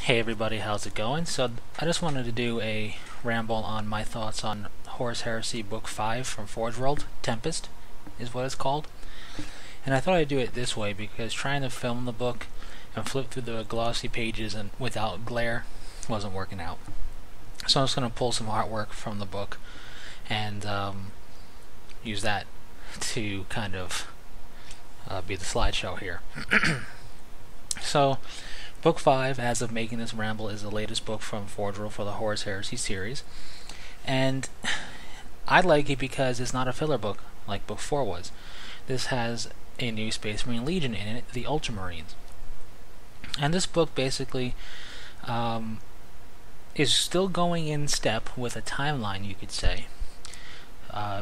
Hey everybody, how's it going? So I just wanted to do a ramble on my thoughts on Horus Heresy Book 5 from Forge World. Tempest is what it's called. And I thought I'd do it this way because trying to film the book and flip through the glossy pages and without glare wasn't working out. So I'm just going to pull some artwork from the book and use that to kind of be the slideshow here. So Book 5, as of making this ramble, is the latest book from Forge World for the Horus Heresy series. And I like it because it's not a filler book like Book 4 was. This has a new Space Marine Legion in it, the Ultramarines. And this book basically is still going in step with a timeline, you could say.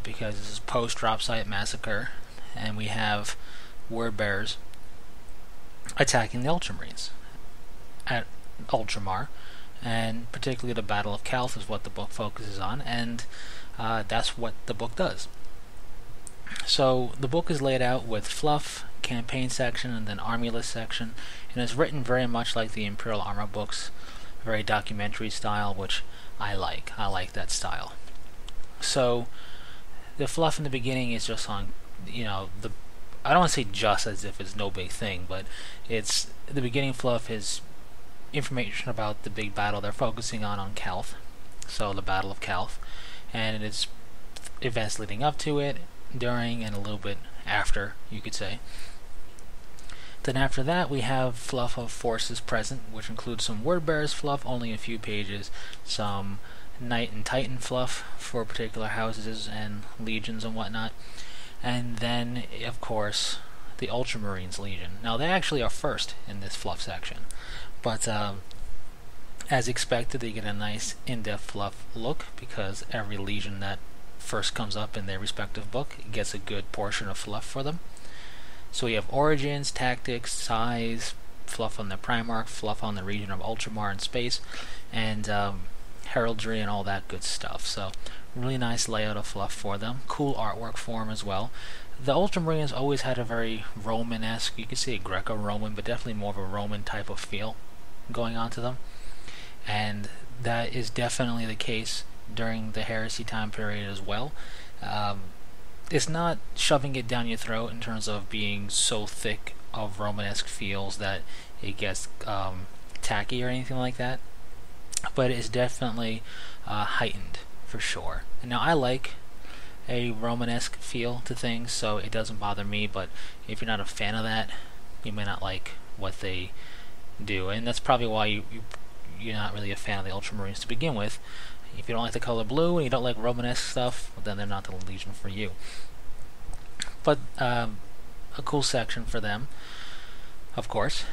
Because this is post-Drop Site Massacre, and we have Word Bearers attacking the Ultramarines at Ultramar, and particularly the Battle of Calth is what the book focuses on, and that's what the book does. So the book is laid out with fluff, campaign section, and then army list section, and it's written very much like the Imperial Armor books, very documentary style, which I like. I like that style. So the fluff in the beginning is just on, I don't want to say just as if it's no big thing, but it's the beginning fluff is information about the big battle they're focusing on Calth, so the Battle of Calth, and it's events leading up to it, during, and a little bit after, you could say. Then after that we have Fluff of Forces present, which includes some Word Bearers fluff, only a few pages, some Knight and Titan fluff for particular houses and legions and whatnot, and then of course the Ultramarines Legion. Now they actually are first in this fluff section, but as expected, they get a nice in-depth fluff look because every legion that first comes up in their respective book gets a good portion of fluff for them. So we have origins, tactics, size, fluff on the Primarch, fluff on the region of Ultramar and space, and heraldry and all that good stuff. So really nice layout of fluff for them. Cool artwork for them as well. The Ultramarines always had a very Roman-esque, you could say Greco-Roman, but definitely more of a Roman type of feel going on to them. And that is definitely the case during the Heresy time period as well. It's not shoving it down your throat in terms of being so thick of Romanesque feels that it gets tacky or anything like that, but it's definitely heightened for sure. And now I like a Romanesque feel to things, so it doesn't bother me, but if you're not a fan of that, you may not like what they do, and that's probably why you're not really a fan of the Ultramarines to begin with. If you don't like the color blue and you don't like Romanesque stuff, well, then they're not the Legion for you. But a cool section for them, of course.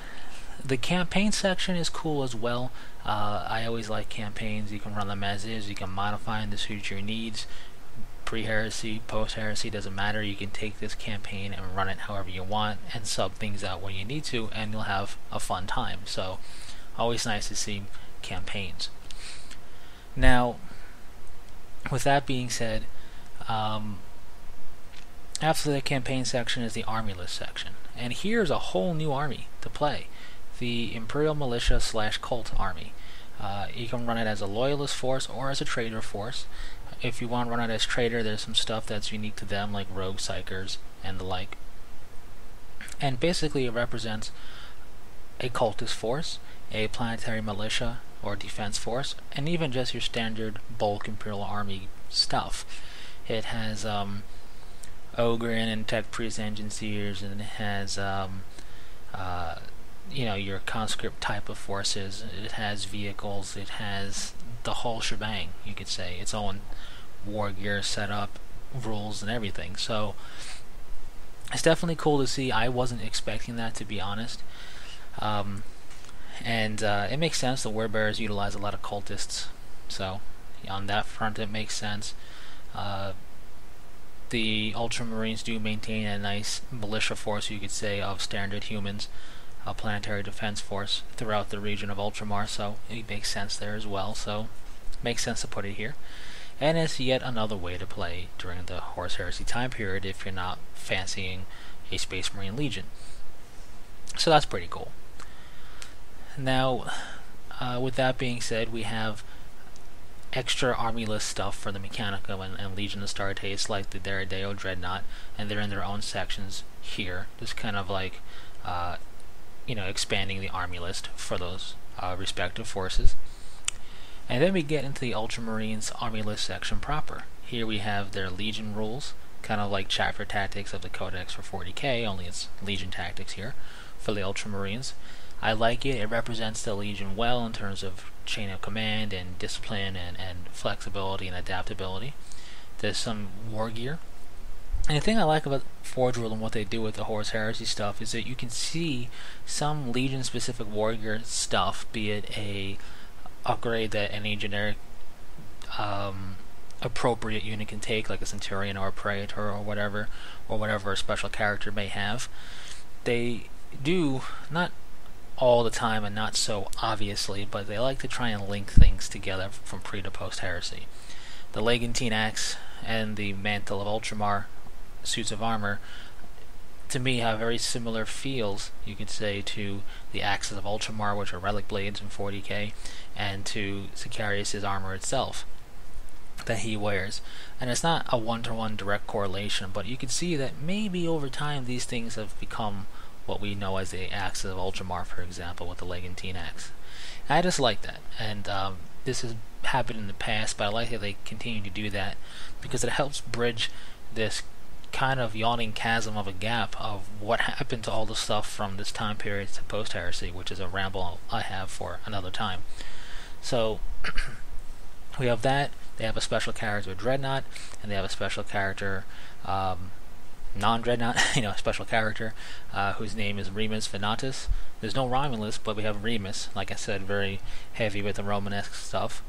The campaign section is cool as well. I always like campaigns. You can run them as is, you can modify them to suit your needs. Pre-heresy, post-heresy, doesn't matter. You can take this campaign and run it however you want and sub things out when you need to, and you'll have a fun time. So always nice to see campaigns. Now, with that being said, after the campaign section is the army list section, and here's a whole new army to play, the Imperial Militia / Cult Army. You can run it as a loyalist force or as a traitor force. If you want to run it as traitor, there's some stuff that's unique to them, like rogue psychers and the like. And basically it represents a cultist force, a planetary militia or defense force, and even just your standard bulk Imperial Army stuff. It has Ogren and Tech Priest Engineers, and it has your conscript type of forces. It has vehicles. It has the whole shebang, you could say. Its own war gear setup, rules, and everything. So it's definitely cool to see. I wasn't expecting that, to be honest. And it makes sense. The Word Bearers utilize a lot of cultists, so on that front it makes sense. The Ultramarines do maintain a nice militia force, you could say, of standard humans, a planetary defense force throughout the region of Ultramar, so it makes sense there as well. So it makes sense to put it here. And it's yet another way to play during the Horus Heresy time period if you're not fancying a Space Marine Legion. So that's pretty cool. Now, with that being said, we have extra army list stuff for the Mechanica and Legion of Astartes, like the Deredeo Dreadnought, and they're in their own sections here. Just kind of like, expanding the army list for those respective forces. And then we get into the Ultramarines army list section proper. Here we have their Legion rules, kind of like chapter tactics of the Codex for 40k, only it's Legion tactics here for the Ultramarines. I like it. It represents the Legion well in terms of chain of command and discipline and flexibility and adaptability. There's some war gear. And the thing I like about Forge World and what they do with the Horus Heresy stuff is that you can see some Legion specific war gear stuff, be it a upgrade that any generic appropriate unit can take, like a Centurion or a Praetor or whatever a special character may have. They do, not all the time and not so obviously, but they like to try and link things together from pre to post heresy. The Legantine Axe and the Mantle of Ultramar suits of armor, to me, have very similar feels, you could say, to the Axes of Ultramar, which are relic blades in 40k, and to Sicarius' armor itself that he wears. And it's not a one-to-one direct correlation, but you can see that maybe over time these things have become what we know as the Axes of Ultramar, for example, with the Legantine Axe. I just like that, and this has happened in the past, but I like that they continue to do that because it helps bridge this kind of yawning chasm of a gap of what happened to all the stuff from this time period to post-heresy, which is a ramble I have for another time. So we have that. They have a special character Dreadnought, and they have a special character non-Dreadnought, special character whose name is Remus Venatus. There's no Romulus, but we have Remus, like I said, very heavy with the Romanesque stuff.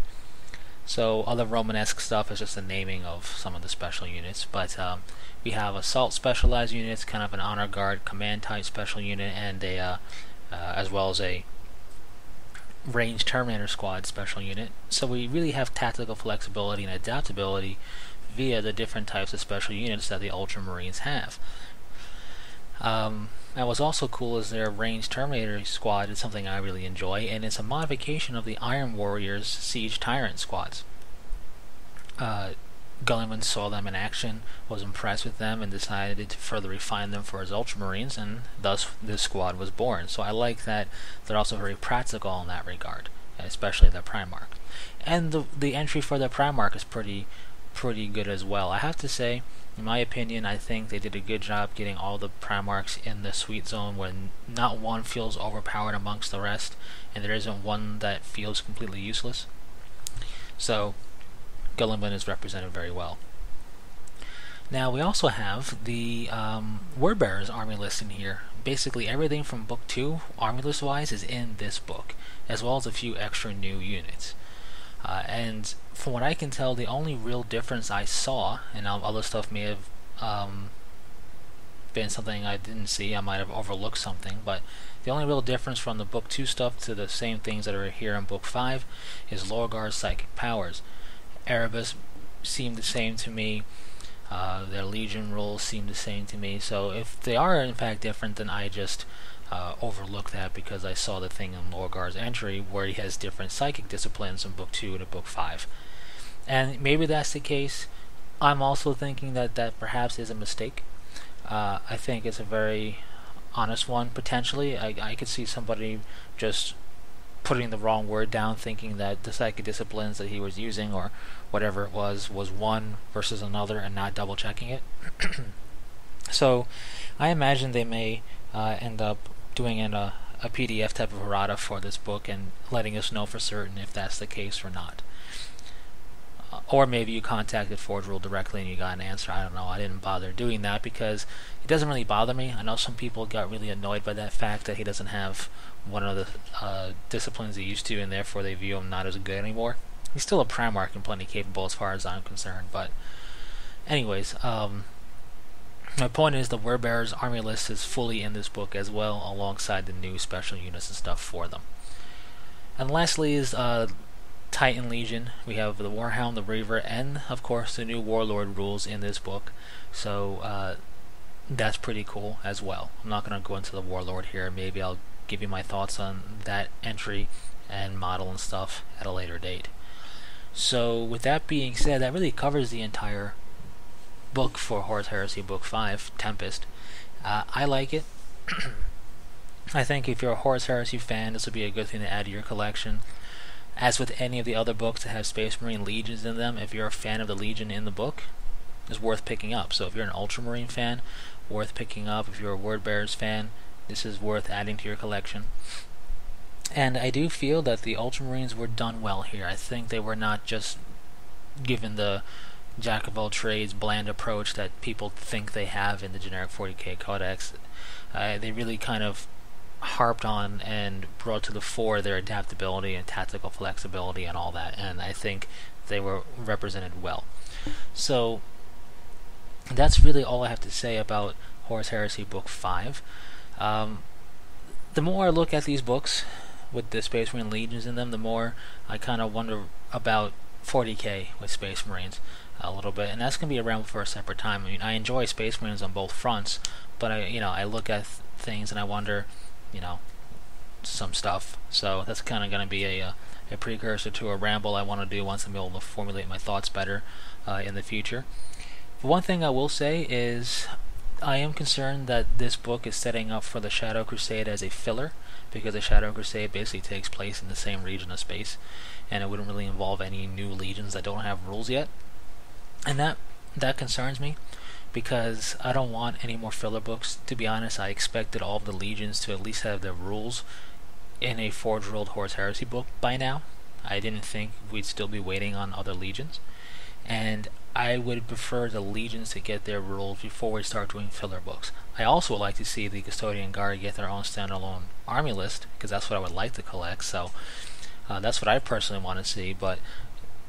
So other Romanesque stuff is just the naming of some of the special units, but we have assault specialized units, kind of an honor guard command type special unit, and as well as a ranged Terminator squad special unit. So we really have tactical flexibility and adaptability via the different types of special units that the Ultramarines have. And what's also cool is their ranged Terminator squad is something I really enjoy, and it's a modification of the Iron Warriors Siege Tyrant squads. Gulliman saw them in action, was impressed with them, and decided to further refine them for his Ultramarines, and thus this squad was born. So I like that they're also very practical in that regard, especially the Primarch. And the entry for the Primarch is pretty good as well. I have to say, in my opinion, I think they did a good job getting all the Primarchs in the sweet zone when not one feels overpowered amongst the rest, and there isn't one that feels completely useless. So Gulliman is represented very well. Now we also have the Word Bearers army list in here. Basically everything from book 2, army list wise, is in this book, as well as a few extra new units. And from what I can tell, the only real difference I saw, and other stuff may have been something I didn't see, I might have overlooked something, but the only real difference from the book 2 stuff to the same things that are here in book 5 is Lorgar's psychic powers. Erebus seemed the same to me, their Legion rules seemed the same to me, so if they are in fact different, then I just overlook that because I saw the thing in Lorgar's entry where he has different psychic disciplines in book 2 to book 5. And maybe that's the case. I'm also thinking that perhaps is a mistake. I think it's a very honest one, potentially. I could see somebody just putting the wrong word down, thinking that the psychic disciplines that he was using, or whatever it was one versus another, and not double checking it. So I imagine they may end up doing a PDF type of errata for this book and letting us know for certain if that's the case or not. Or maybe you contacted Forge Rule directly and you got an answer. I don't know. I didn't bother doing that because it doesn't really bother me. I know some people got really annoyed by that fact that he doesn't have one of the disciplines he used to, and therefore they view him not as good anymore. He's still a Primarch and plenty capable as far as I'm concerned. But anyways, my point is the Word Bearers army list is fully in this book as well, alongside the new special units and stuff for them. And lastly is Titan Legion. We have the Warhound, the Reaver, and of course the new Warlord rules in this book. So that's pretty cool as well. I'm not going to go into the Warlord here. Maybe I'll give you my thoughts on that entry and model and stuff at a later date. So with that being said, that really covers the entire book for Horus Heresy Book 5, Tempest. I like it. I think if you're a Horus Heresy fan, this would be a good thing to add to your collection. As with any of the other books that have Space Marine Legions in them, if you're a fan of the Legion in the book, it's worth picking up. So if you're an Ultramarine fan, worth picking up. If you're a Word Bearers fan, this is worth adding to your collection. And I do feel that the Ultramarines were done well here. I think they were not just given the jack of all trades bland approach that people think they have in the generic 40k codex. They really kind of harped on and brought to the fore their adaptability and tactical flexibility and all that, and I think they were represented well. So that's really all I have to say about Horus Heresy Book 5. The more I look at these books with the Space Marine Legions in them, the more I kind of wonder about 40k with Space Marines a little bit, and that's going to be around for a separate time. I mean, I enjoy Space Marines on both fronts, but I look at things and I wonder, some stuff. So that's kind of going to be a precursor to a ramble I want to do once I'm able to formulate my thoughts better in the future. But one thing I will say is I am concerned that this book is setting up for the Shadow Crusade as a filler, because the Shadow Crusade basically takes place in the same region of space, and it wouldn't really involve any new legions that don't have rules yet. And that concerns me, because I don't want any more filler books. To be honest, I expected all of the legions to at least have their rules in a Forge World Horus Heresy book by now. I didn't think we'd still be waiting on other legions, and I would prefer the legions to get their rules before we start doing filler books. I also would like to see the Custodian Guard get their own standalone army list, because that's what I would like to collect. So that's what I personally want to see, but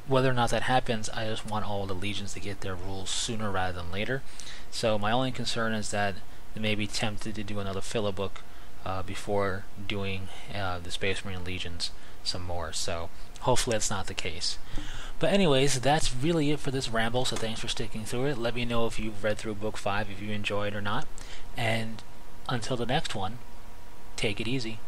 whether or not that happens, I just want all the legions to get their rules sooner rather than later. So my only concern is that they may be tempted to do another filler book before doing the Space Marine Legions some more. So hopefully that's not the case. But anyways, that's really it for this ramble, so thanks for sticking through it. Let me know if you've read through Book 5, if you enjoyed or not. And until the next one, take it easy.